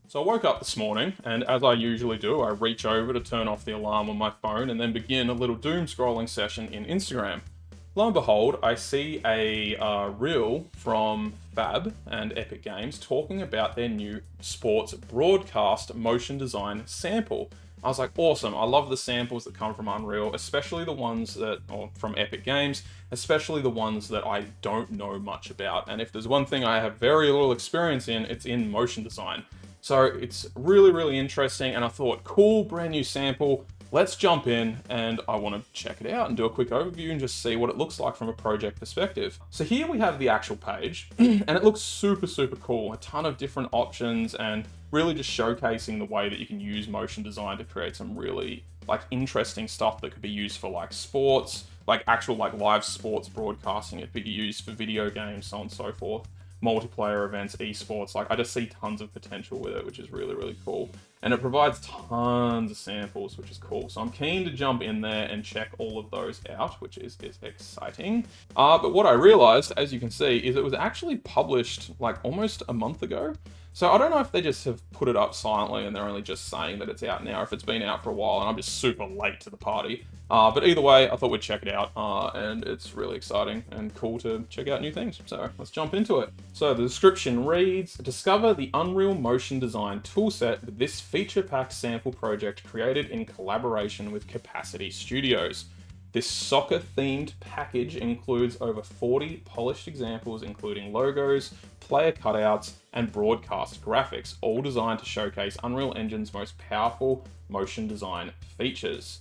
So I woke up this morning, and as I usually do, I reach over to turn off the alarm on my phone and then begin a little doom scrolling session in Instagram. Lo and behold, I see a reel from Fab and Epic Games talking about their new sports broadcast motion design sample. I was like, awesome! I love the samples that come from Unreal, especially the ones that, or from Epic Games, especially the ones that I don't know much about. And if there's one thing I have very little experience in, it's in motion design. So it's really, really interesting, and I thought, cool, brand new sample. Let's jump in, and I want to check it out and do a quick overview and just see what it looks like from a project perspective. So here we have the actual page, and it looks super, super cool. A ton of different options, and really just showcasing the way that you can use motion design to create some really interesting stuff that could be used for sports, actual live sports broadcasting. It could be used for video games, so on and so forth. Multiplayer events, esports. I just see tons of potential with it, which is really, really cool. And it provides tons of samples, which is cool. So I'm keen to jump in there and check all of those out, which is exciting. But what I realized, as you can see, is it was actually published almost a month ago. So I don't know if they just have put it up silently and they're only just saying that it's out now, if it's been out for a while and I'm just super late to the party. But either way, I thought we'd check it out, and it's really exciting and cool to check out new things. So let's jump into it. So the description reads, discover the Unreal Motion Design toolset with this feature-packed sample project created in collaboration with Capacity Studios. This soccer-themed package includes over 40 polished examples, including logos, player cutouts, and broadcast graphics, all designed to showcase Unreal Engine's most powerful motion design features.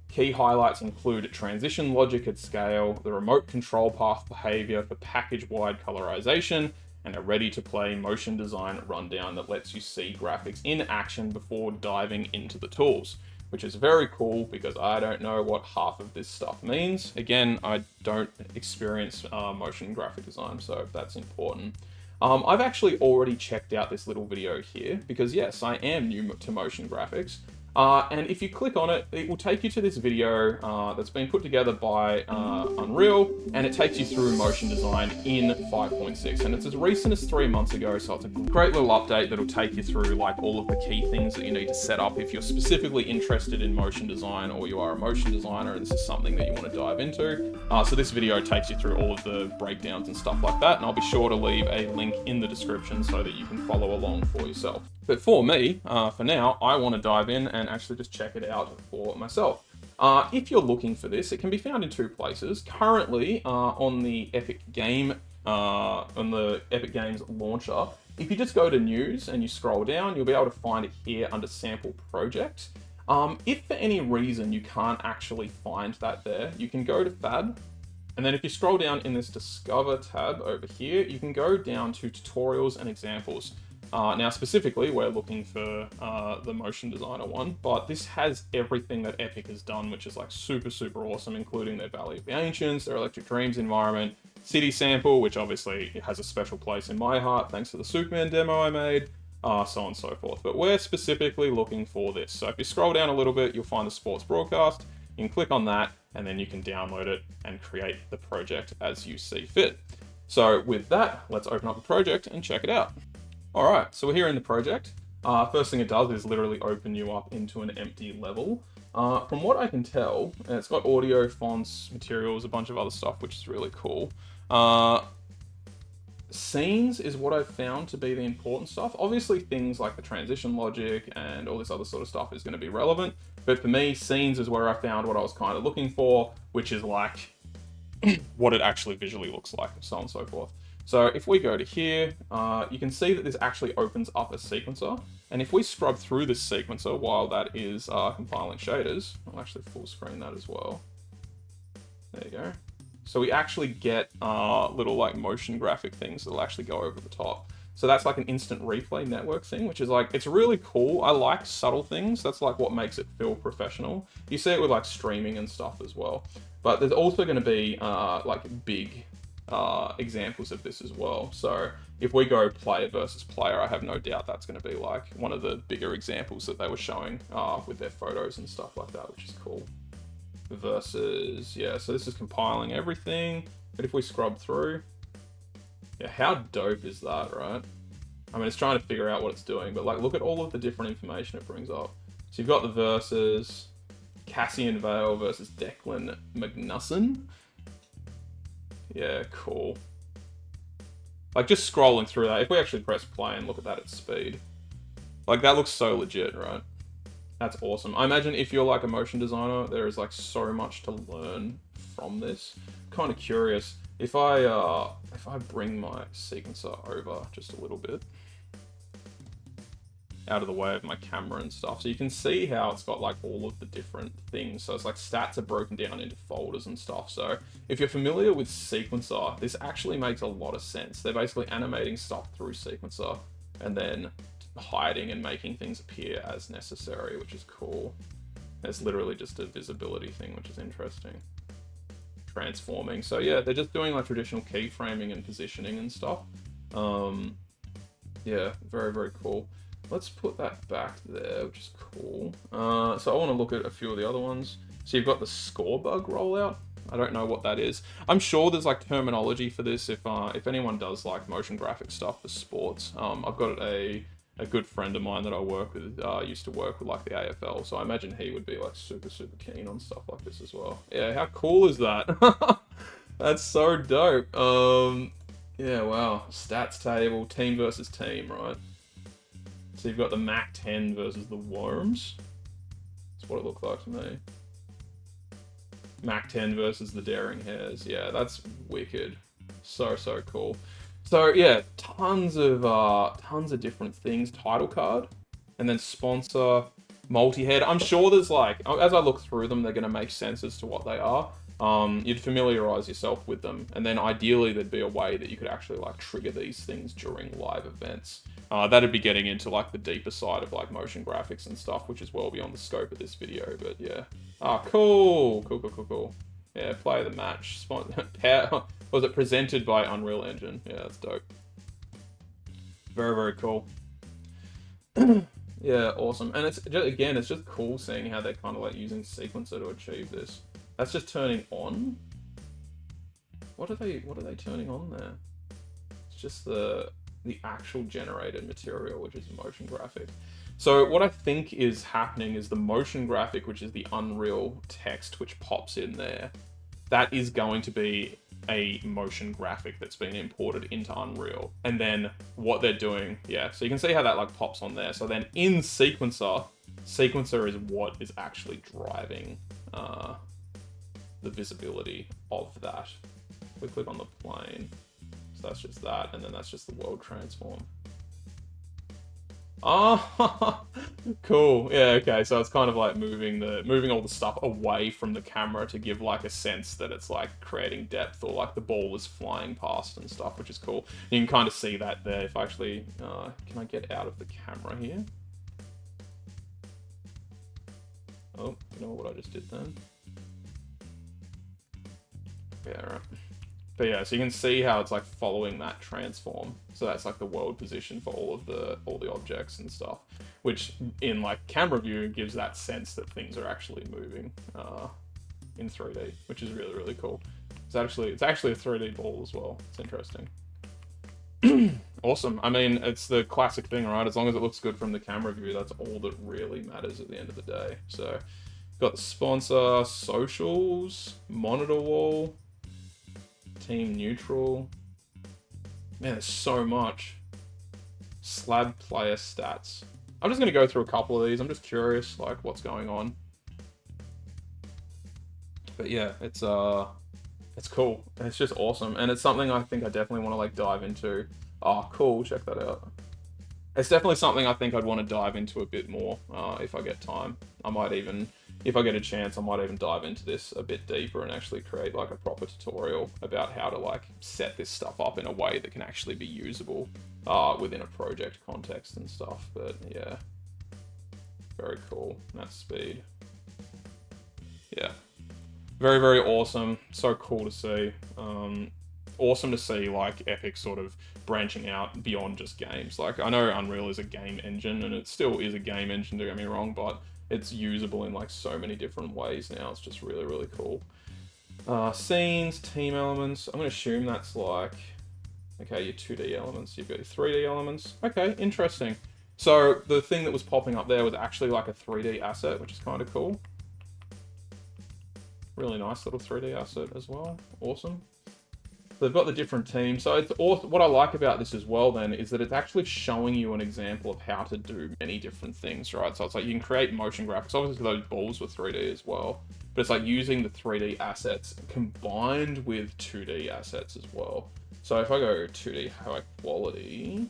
Key highlights include transition logic at scale, the remote control path behavior for package-wide colorization, and a ready-to-play motion design rundown that lets you see graphics in action before diving into the tools, which is very cool because I don't know what half of this stuff means. Again, I don't experience motion graphic design, so that's important. I've actually already checked out this little video here because yes, I am new to motion graphics. And if you click on it, it will take you to this video that's been put together by Unreal, and it takes you through motion design in 5.6. And it's as recent as 3 months ago, so it's a great little update that'll take you through all of the key things that you need to set up if you're specifically interested in motion design or you are a motion designer and this is something that you want to dive into. So this video takes you through all of the breakdowns and stuff like that, and I'll be sure to leave a link in the description so that you can follow along for yourself. But for me, for now, I want to dive in and actually just check it out for myself. If you're looking for this, it can be found in two places. Currently, on the Epic Games launcher, if you just go to News and you scroll down, you'll be able to find it here under Sample Project. If for any reason you can't actually find that there, you can go to Fab, and then if you scroll down in this Discover tab over here, you can go down to Tutorials and Examples. Now, specifically, we're looking for the Motion Designer one, but this has everything that Epic has done, which is super, super awesome, including their Valley of the Ancients, their Electric Dreams environment, City Sample, which obviously has a special place in my heart thanks to the Superman demo I made, so on and so forth. But we're specifically looking for this. So if you scroll down a little bit, you'll find the sports broadcast. You can click on that, and then you can download it and create the project as you see fit. So with that, let's open up the project and check it out. All right, so we're here in the project. First thing it does is literally open you up into an empty level. From what I can tell, it's got audio, fonts, materials, a bunch of other stuff, which is really cool. Scenes is what I've found to be the important stuff. Obviously, things like the transition logic and all this other sort of stuff is going to be relevant. But for me, scenes is where I found what I was kind of looking for, which is what it actually visually looks like, so on and so forth. So if we go to here, you can see that this actually opens up a sequencer. And if we scrub through this sequencer while that is compiling shaders, I'll actually full screen that as well. There you go. So we actually get little motion graphic things that'll actually go over the top. So that's an instant replay network thing, which is it's really cool. I like subtle things. That's what makes it feel professional. You see it with streaming and stuff as well. But there's also going to be big examples of this as well. So if we go player versus player, I have no doubt that's going to be one of the bigger examples that they were showing with their photos and stuff like that, which is cool. Versus, yeah, so this is compiling everything. But if we scrub through, yeah, how dope is that, right? I mean, it's trying to figure out what it's doing, but like, look at all of the different information it brings up. So you've got the versus Cassian Vale versus Declan Magnussen. Yeah, cool. Like, just scrolling through that, if we actually press play and look at that at speed, like, that looks so legit, right? That's awesome. I imagine if you're like a motion designer, there is like so much to learn from this. Kind of curious. If I bring my sequencer over just a little bit, out of the way of my camera and stuff, so you can see how it's got like all of the different things. So it's like stats are broken down into folders and stuff. So if you're familiar with sequencer, this actually makes a lot of sense. They're basically animating stuff through sequencer and then hiding and making things appear as necessary, which is cool. There's literally just a visibility thing, which is interesting. Transforming. So yeah, they're just doing like traditional keyframing and positioning and stuff. Yeah, very, very cool. Let's put that back there, which is cool. So I want to look at a few of the other ones. So you've got the score bug rollout. I don't know what that is. I'm sure there's like terminology for this if anyone does like motion graphic stuff for sports. I've got a good friend of mine that I work with, used to work with like the AFL, so I imagine he would be like super, super keen on stuff like this as well. Yeah, how cool is that? That's so dope. Yeah, wow. Stats table, team versus team, right? So you've got the Mac 10 versus the Worms. That's what it looked like to me. Mac 10 versus the Daring Hares. Yeah, that's wicked. So, so cool. So yeah, tons of different things. Title card, and then sponsor, multi-head. I'm sure there's like, as I look through them, they're going to make sense as to what they are. You'd familiarize yourself with them, and then ideally there'd be a way that you could actually like trigger these things during live events. That'd be getting into like the deeper side of like motion graphics and stuff, which is well beyond the scope of this video. But yeah, cool. Yeah, play the match. Was it presented by Unreal Engine? Yeah, that's dope. Very, very cool. Yeah, awesome. And it's just, again, it's just cool seeing how they're kind of like using sequencer to achieve this. That's just turning on. What are they turning on there? It's just the actual generated material, which is a motion graphic. So what I think is happening is the motion graphic, which is the Unreal text, which pops in there, that is going to be a motion graphic that's been imported into Unreal. And then what they're doing, yeah, so you can see how that like pops on there. So then in sequencer is what is actually driving the visibility of that. We click on the plane, so that's just that, and then that's just the world transform. Oh, cool. Yeah, okay. So it's kind of like moving all the stuff away from the camera to give like a sense that it's like creating depth, or like the ball is flying past and stuff, which is cool. You can kind of see that there. If I actually, can I get out of the camera here? Oh, you know what I just did then? Yeah, right. But yeah, so you can see how it's like following that transform. So that's like the world position for all the objects and stuff, which in like camera view gives that sense that things are actually moving in 3D, which is really, really cool. It's actually a 3D ball as well. It's interesting. Awesome. I mean, it's the classic thing, right? As long as it looks good from the camera view, that's all that really matters at the end of the day. So got the sponsor, socials, monitor wall, team neutral. Man, there's so much. Slab player stats. I'm just going to go through a couple of these. I'm just curious, like, what's going on. But yeah, it's cool. It's just awesome. And it's something I think I definitely want to, like, dive into. Oh, cool. Check that out. It's definitely something I think I'd want to dive into a bit more if I get time. I might even, if I get a chance, I might even dive into this a bit deeper and actually create like a proper tutorial about how to like set this stuff up in a way that can actually be usable within a project context and stuff. But yeah, very cool. That's speed. Yeah, very, very awesome. So cool to see. Awesome to see like Epic sort of branching out beyond just games. Like, I know Unreal is a game engine, and it still is a game engine, don't get me wrong, but it's usable in like so many different ways now. It's just really, really cool. Scenes, team elements. I'm gonna assume that's like, Okay, your 2D elements, you've got your 3D elements. Okay, interesting. So the thing that was popping up there was actually like a 3D asset, which is kind of cool. Really nice little 3D asset as well. Awesome. They've got the different teams. So it's awesome. What I like about this as well then is that it's actually showing you an example of how to do many different things, right? So it's like you can create motion graphics. Obviously those balls were 3D as well, but it's like using the 3D assets combined with 2D assets as well. So if I go 2D high quality,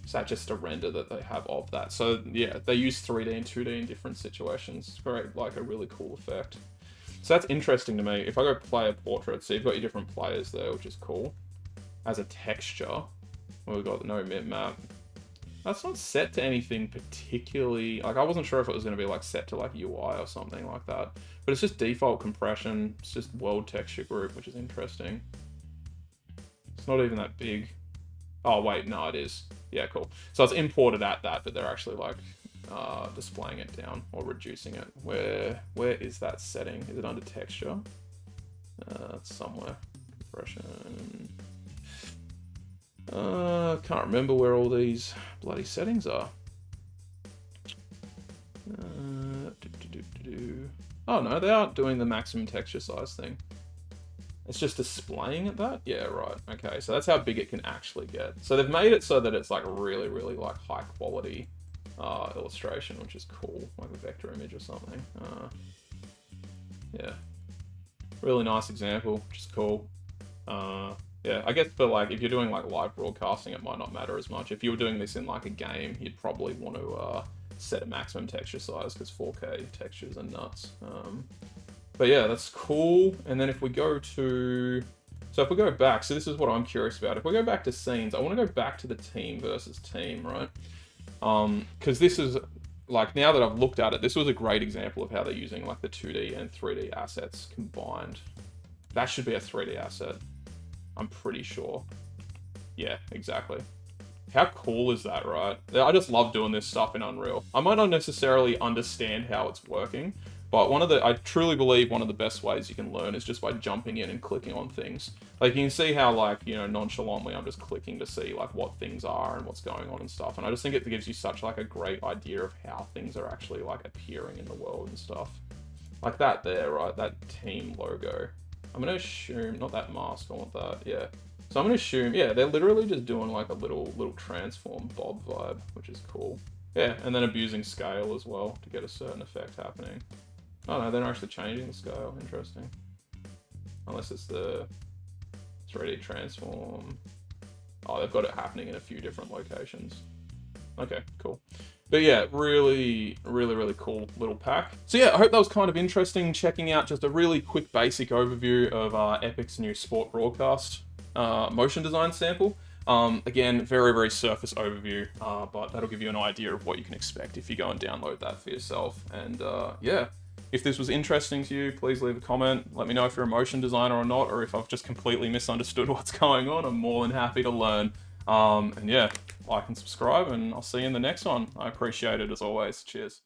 is that just a render that they have of that? So yeah, they use 3D and 2D in different situations. It's very, like, a really cool effect. So that's interesting to me. If I go player portrait, so you've got your different players there, which is cool. As a texture, well, we've got no map. That's not set to anything particularly, like, I wasn't sure if it was going to be like set to like UI or something like that. But it's just default compression. It's just world texture group, which is interesting. It's not even that big. Oh wait, no, it is. Yeah, cool. So it's imported at that, but they're actually like displaying it down or reducing it. Where is that setting? Is it under texture? It's somewhere. Compression. Can't remember where all these bloody settings are. Oh no, they aren't doing the maximum texture size thing. It's just displaying at that? Yeah, right. Okay, so that's how big it can actually get. So they've made it so that it's like really, really like high quality illustration, which is cool, like a vector image or something. Yeah, really nice example, which is cool. Yeah, I guess for like, if you're doing like live broadcasting, it might not matter as much. If you were doing this in like a game, you'd probably want to set a maximum texture size because 4K textures are nuts. But yeah, that's cool. And then if we go to, so if we go back, so this is what I'm curious about. If we go back to scenes, I want to go back to the team versus team, right? Because this is, like, now that I've looked at it, this was a great example of how they're using like the 2D and 3D assets combined. That should be a 3D asset. I'm pretty sure. Yeah, exactly. How cool is that, right? I just love doing this stuff in Unreal. I might not necessarily understand how it's working, but I truly believe one of the best ways you can learn is just by jumping in and clicking on things. Like, you can see how, like, you know, nonchalantly I'm just clicking to see like what things are and what's going on and stuff. And I just think it gives you such like a great idea of how things are actually like appearing in the world and stuff. Like that there, right? That team logo. I'm gonna assume, not that mask, I want that, yeah. So I'm gonna assume, yeah, they're literally just doing like a little transform Bob vibe, which is cool. Yeah, and then abusing scale as well to get a certain effect happening. Oh no, they're not actually changing the scale, interesting. Unless it's the 3D transform. Oh, they've got it happening in a few different locations. Okay, cool. But yeah, really, really, really cool little pack. So yeah, I hope that was kind of interesting, checking out just a really quick basic overview of Epic's new sport broadcast motion design sample. Again, very, very surface overview, but that'll give you an idea of what you can expect if you go and download that for yourself. And yeah, if this was interesting to you, please leave a comment. Let me know if you're a motion designer or not, or if I've just completely misunderstood what's going on. I'm more than happy to learn. And yeah, like and subscribe, and I'll see you in the next one. I appreciate it as always. Cheers.